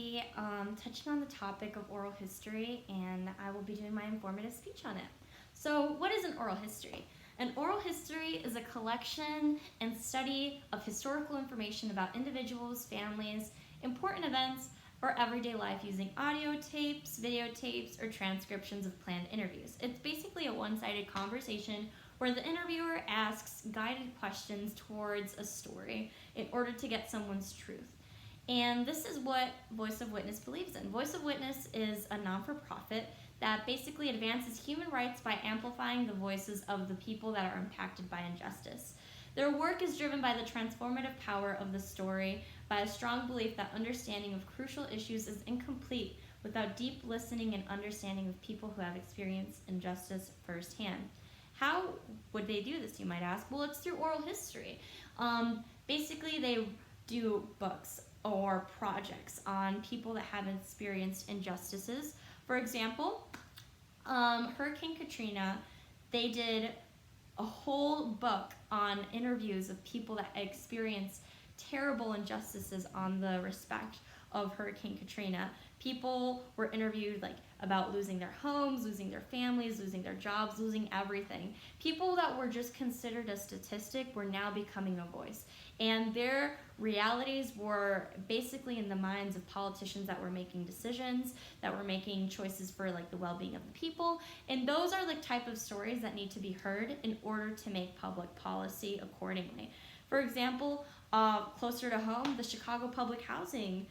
be touching on the topic of oral history, and I will be doing my informative speech on it. So, what is an oral history? An oral history is a collection and study of historical information about individuals, families, important events, or everyday life using audio tapes, videotapes, or transcriptions of planned interviews. It's basically a one-sided conversation where the interviewer asks guided questions towards a story in order to get someone's truth. And this is what Voice of Witness believes in. Voice of Witness is a non-for-profit that basically advances human rights by amplifying the voices of the people that are impacted by injustice. Their work is driven by the transformative power of the story, by a strong belief that understanding of crucial issues is incomplete without deep listening and understanding of people who have experienced injustice firsthand. How would they do this, you might ask? Well, it's through oral history. Basically, they do books or projects on people that have experienced injustices. For example, Hurricane Katrina, they did a whole book on interviews of people that experienced terrible injustices on the respect of Hurricane Katrina. People were interviewed about losing their homes, losing their families, losing their jobs, losing everything. People that were just considered a statistic were now becoming a voice. And their realities were basically in the minds of politicians that were making decisions, that were making choices for the well-being of the people. And those are the type of stories that need to be heard in order to make public policy accordingly. For example, closer to home, the Chicago public housing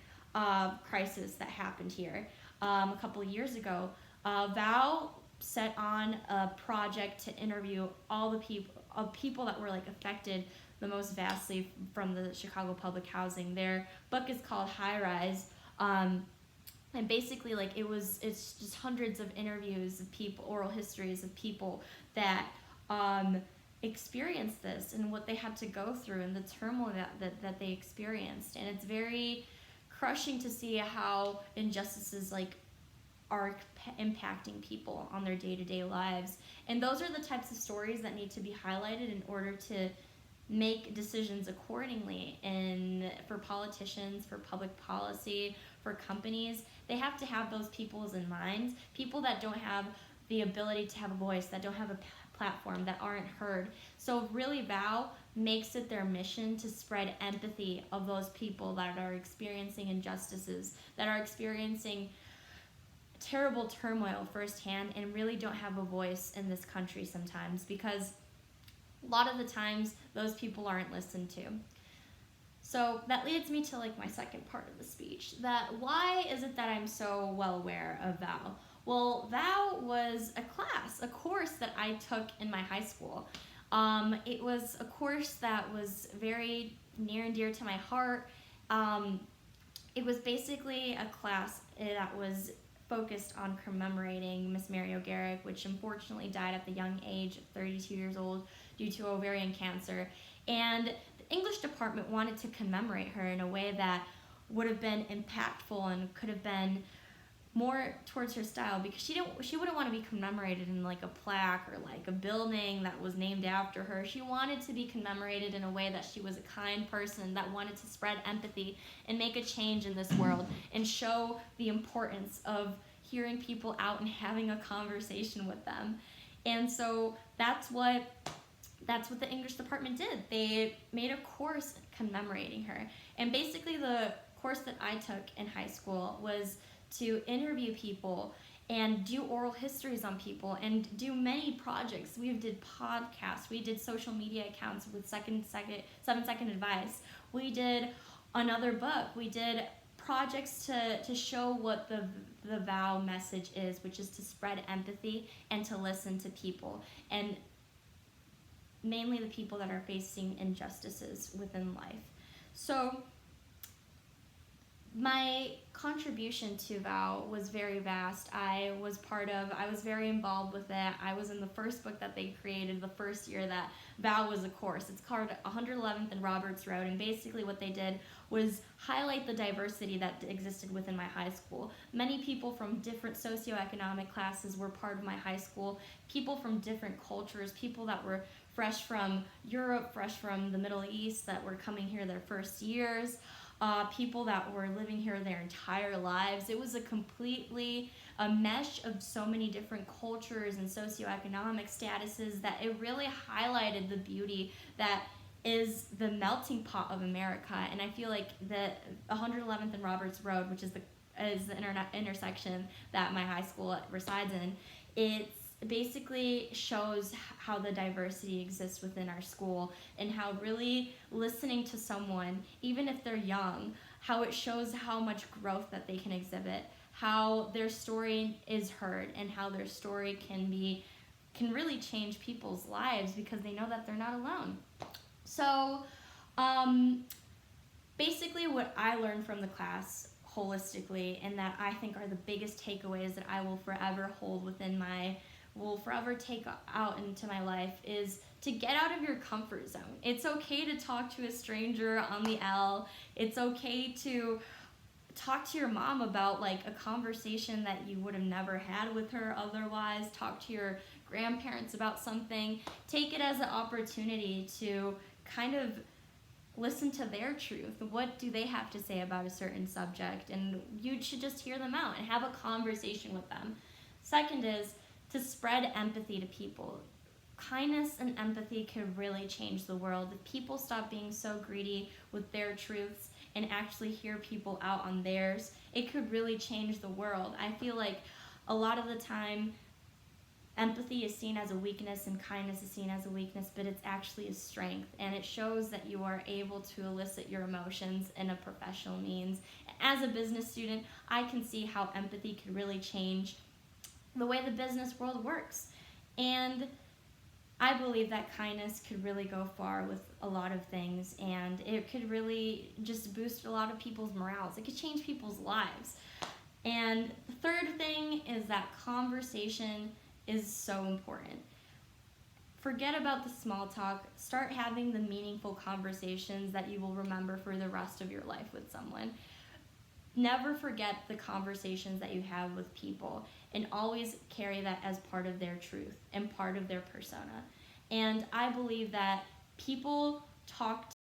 crisis that happened here a couple of years ago. Val set on a project to interview all the people that were affected the most vastly from the Chicago public housing. Their book is called High Rise, and basically it's just hundreds of interviews of people, oral histories of people that experienced this and what they had to go through and the turmoil that they experienced. And it's very crushing to see how injustices are impacting people on their day-to-day lives. And those are the types of stories that need to be highlighted in order to make decisions accordingly. And for politicians, for public policy, for companies, they have to have those people in mind. People that don't have the ability to have a voice, that don't have a platform, that aren't heard. So really, Vow makes it their mission to spread empathy of those people that are experiencing injustices, that are experiencing terrible turmoil firsthand, and really don't have a voice in this country sometimes, because a lot of the times those people aren't listened to. So that leads me to my second part of the speech, that why is it that I'm so well aware of Vow? Well, Vow was a course that I took in my high school. It was a course that was very near and dear to my heart. It was basically a class that was focused on commemorating Miss Mary O'Garrick, which unfortunately died at the young age of 32 years old due to ovarian cancer. And the English department wanted to commemorate her in a way that would have been impactful and could have been more towards her style, because she wouldn't want to be commemorated in a plaque or a building that was named after her. She wanted to be commemorated in a way that she was a kind person that wanted to spread empathy and make a change in this world and show the importance of hearing people out and having a conversation with them. And so that's what the English department did. They made a course commemorating her. And basically the course that I took in high school was to interview people and do oral histories on people and do many projects. We did podcasts, we did social media accounts with 7-Second Advice. We did another book. We did projects to show what the Vow message is, which is to spread empathy and to listen to people, and mainly the people that are facing injustices within life. So my contribution to Vow was very vast. I was very involved with it. I was in the first book that they created the first year that Vow was a course. It's called 111th and Roberts Road, and basically what they did was highlight the diversity that existed within my high school. Many people from different socioeconomic classes were part of my high school, people from different cultures, people that were fresh from Europe, fresh from the Middle East, that were coming here their first years. people that were living here their entire lives. It was a mesh of so many different cultures and socioeconomic statuses that it really highlighted the beauty that is the melting pot of America. And I feel like the 111th and Roberts Road, which is the intersection that my high school resides in, it basically shows how the diversity exists within our school, and how really listening to someone, even if they're young, how it shows how much growth that they can exhibit, how their story is heard, and how their story can really change people's lives because they know that they're not alone. So basically what I learned from the class holistically, and that I think are the biggest takeaways that I will forever take out into my life, is to get out of your comfort zone. It's okay to talk to a stranger on the L. It's okay to talk to your mom about like a conversation that you would have never had with her otherwise. Talk to your grandparents about something. Take it as an opportunity to kind of listen to their truth. What do they have to say about a certain subject? And you should just hear them out and have a conversation with them. Second is to spread empathy to people. Kindness and empathy can really change the world. If people stop being so greedy with their truths and actually hear people out on theirs, it could really change the world. I feel like a lot of the time empathy is seen as a weakness and kindness is seen as a weakness, but it's actually a strength, and it shows that you are able to elicit your emotions in a professional means. As a business student, I can see how empathy could really change the way the business world works. And I believe that kindness could really go far with a lot of things, and it could really just boost a lot of people's morals. It could change people's lives. And the third thing is that conversation is so important. Forget about the small talk. Start having the meaningful conversations that you will remember for the rest of your life with someone. Never forget the conversations that you have with people, and always carry that as part of their truth and part of their persona. And I believe that people talk